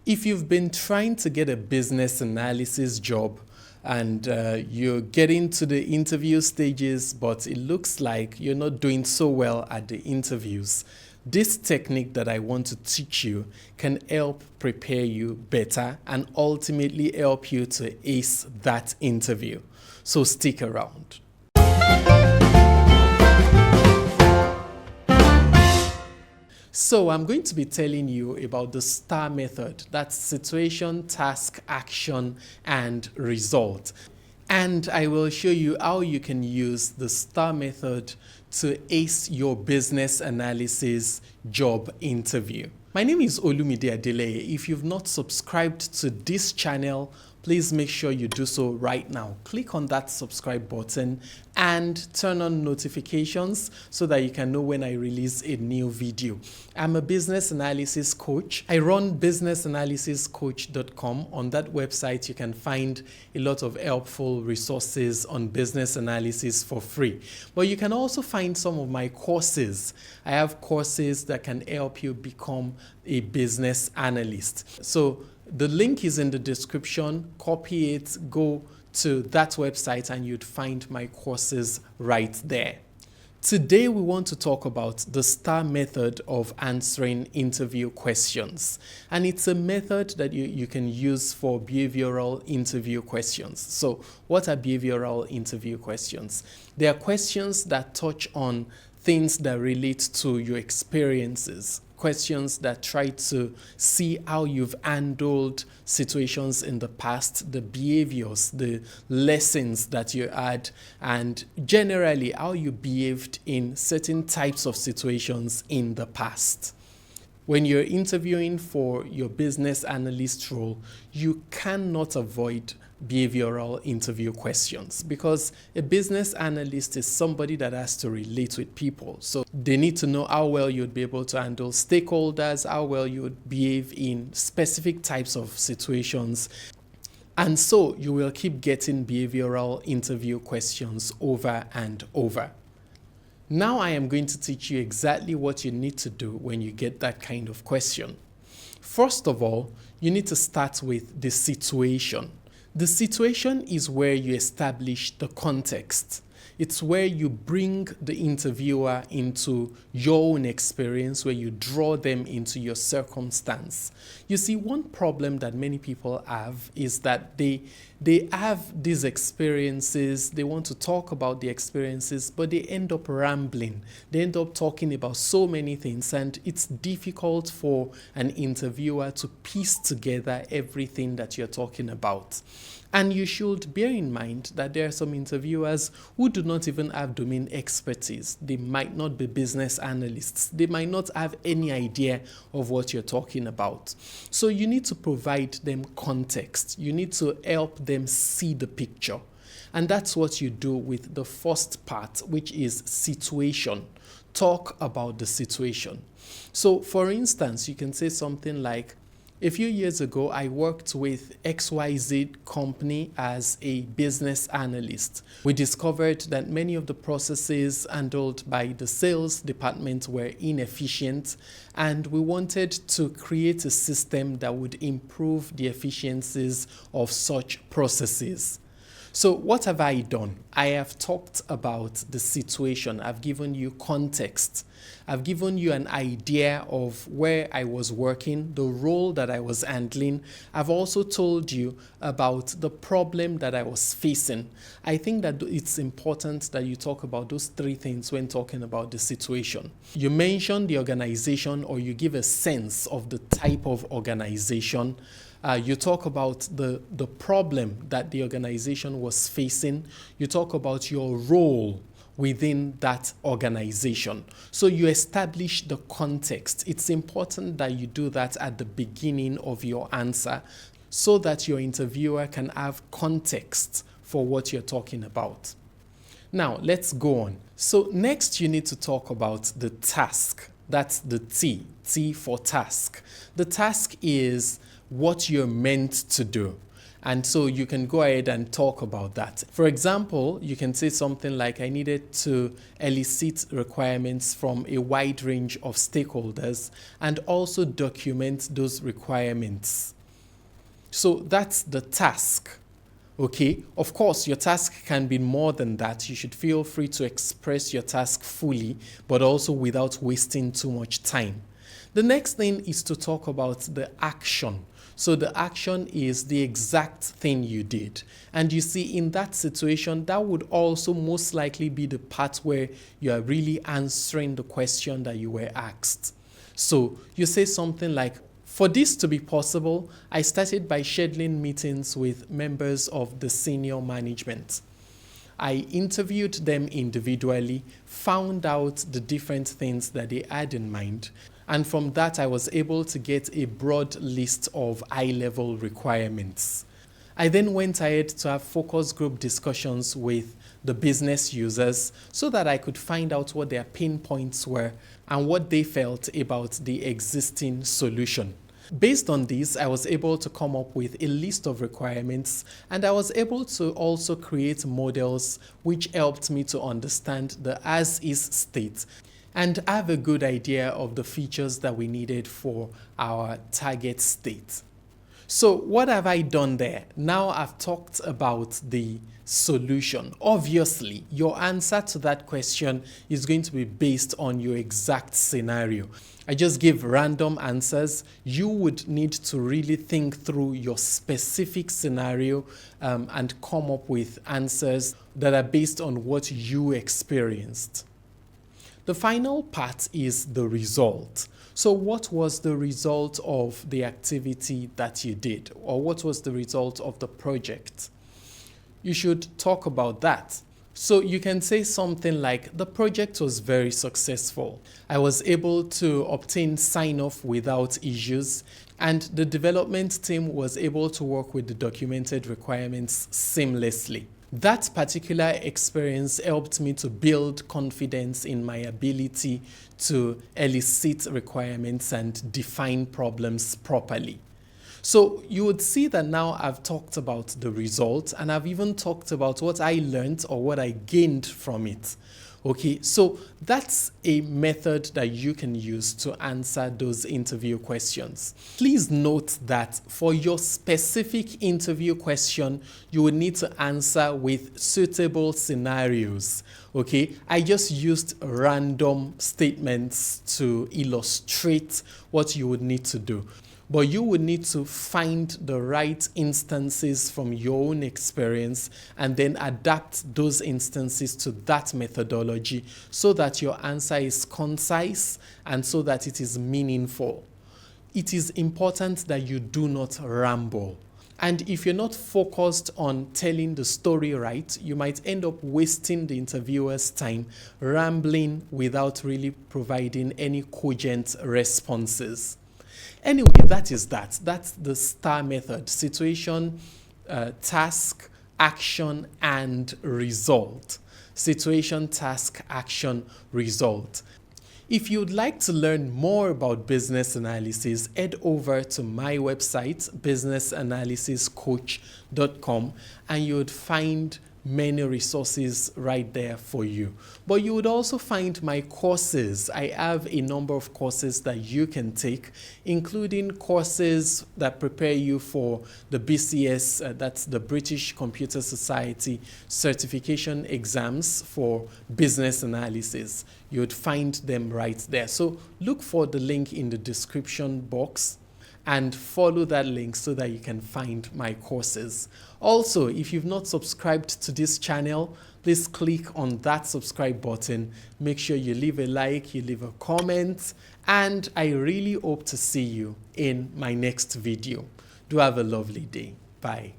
If you've been trying to get a business analysis job and you're getting to the interview stages, but it looks like you're not doing so well at the interviews, this technique that I want to teach you can help prepare you better and ultimately help you to ace that interview. So stick around. So I'm going to be telling you about the STAR method. That's situation, task, action, and result. And I will show you how you can use the STAR method to ace your business analysis job interview. My name is Olumide. If you've not subscribed to this channel, please make sure you do so right now. Click on that subscribe button and turn on notifications so that you can know when I release a new video. I'm a business analysis coach. I run businessanalysiscoach.com. On that website, you can find a lot of helpful resources on business analysis for free. But you can also find some of my courses. I have courses that can help you become a business analyst. So the link is in the description. Copy it, go to that website, and you'd find my courses right there. Today, we want to talk about the STAR method of answering interview questions. And it's a method that you can use for behavioral interview questions. So what are behavioral interview questions? They are questions that touch on things that relate to your experiences. Questions that try to see how you've handled situations in the past, the behaviors, the lessons that you had, and generally how you behaved in certain types of situations in the past. When you're interviewing for your business analyst role, you cannot avoid behavioral interview questions because a business analyst is somebody that has to relate with people. So they need to know how well you'd be able to handle stakeholders, how well you would behave in specific types of situations. And so you will keep getting behavioral interview questions over and over. Now I am going to teach you exactly what you need to do when you get that kind of question. First of all, you need to start with the situation. The situation is where you establish the context. It's where you bring the interviewer into your own experience, where you draw them into your circumstance. You see, one problem that many people have is that they have these experiences, they want to talk about the experiences, but they end up rambling. They end up talking about so many things, and it's difficult for an interviewer to piece together everything that you're talking about. And you should bear in mind that there are some interviewers who do not even have domain expertise. They might not be business analysts. They might not have any idea of what you're talking about. So you need to provide them context. You need to help them see the picture. And that's what you do with the first part, which is situation. Talk about the situation. So for instance, you can say something like, a few years ago, I worked with XYZ company as a business analyst. We discovered that many of the processes handled by the sales department were inefficient, and we wanted to create a system that would improve the efficiencies of such processes. So what have I done? I have talked about the situation. I've given you context. I've given you an idea of where I was working, the role that I was handling. I've also told you about the problem that I was facing. I think that it's important that you talk about those three things when talking about the situation. You mention the organization, or you give a sense of the type of organization. You talk about the problem that the organization was facing. You talk about your role within that organization. So you establish the context. It's important that you do that at the beginning of your answer so that your interviewer can have context for what you're talking about. Now, let's go on. So next you need to talk about the task. That's the T for task. The task is what you're meant to do. And so you can go ahead and talk about that. For example, you can say something like, I needed to elicit requirements from a wide range of stakeholders and also document those requirements. So that's the task. Okay, of course, your task can be more than that. You should feel free to express your task fully, but also without wasting too much time. The next thing is to talk about the action. So the action is the exact thing you did. And you see, in that situation, that would also most likely be the part where you are really answering the question that you were asked. So you say something like, for this to be possible, I started by scheduling meetings with members of the senior management. I interviewed them individually, found out the different things that they had in mind, and from that I was able to get a broad list of high-level requirements. I then went ahead to have focus group discussions with the business users so that I could find out what their pain points were and what they felt about the existing solution. Based on this, I was able to come up with a list of requirements, and I was able to also create models which helped me to understand the as-is state and have a good idea of the features that we needed for our target state. So what have I done there? Now I've talked about the solution. Obviously, your answer to that question is going to be based on your exact scenario. I just give random answers. You would need to really think through your specific scenario and come up with answers that are based on what you experienced. The final part is the result. So what was the result of the activity that you did? Or what was the result of the project? You should talk about that. So you can say something like, the project was very successful. I was able to obtain sign-off without issues, and the development team was able to work with the documented requirements seamlessly. That particular experience helped me to build confidence in my ability to elicit requirements and define problems properly. So you would see that now I've talked about the result, and I've even talked about what I learned or what I gained from it. Okay, so that's a method that you can use to answer those interview questions. Please note that for your specific interview question, you will need to answer with suitable scenarios. Okay, I just used random statements to illustrate what you would need to do. But you would need to find the right instances from your own experience and then adapt those instances to that methodology so that your answer is concise and so that it is meaningful. It is important that you do not ramble. And if you're not focused on telling the story right, you might end up wasting the interviewer's time rambling without really providing any cogent responses. Anyway, that is that. That's the STAR method: situation, task, action, and result. Situation, task, action, result. If you'd like to learn more about business analysis, head over to my website, businessanalysiscoach.com, and you would find many resources right there for you. But you would also find my courses. I have a number of courses that you can take, including courses that prepare you for the BCS, that's the British Computer Society certification exams for business analysis. You would find them right there. So look for the link in the description box and follow that link so that you can find my courses. Also, if you've not subscribed to this channel, please click on that subscribe button. Make sure you leave a like, you leave a comment, and I really hope to see you in my next video. Do have a lovely day. Bye.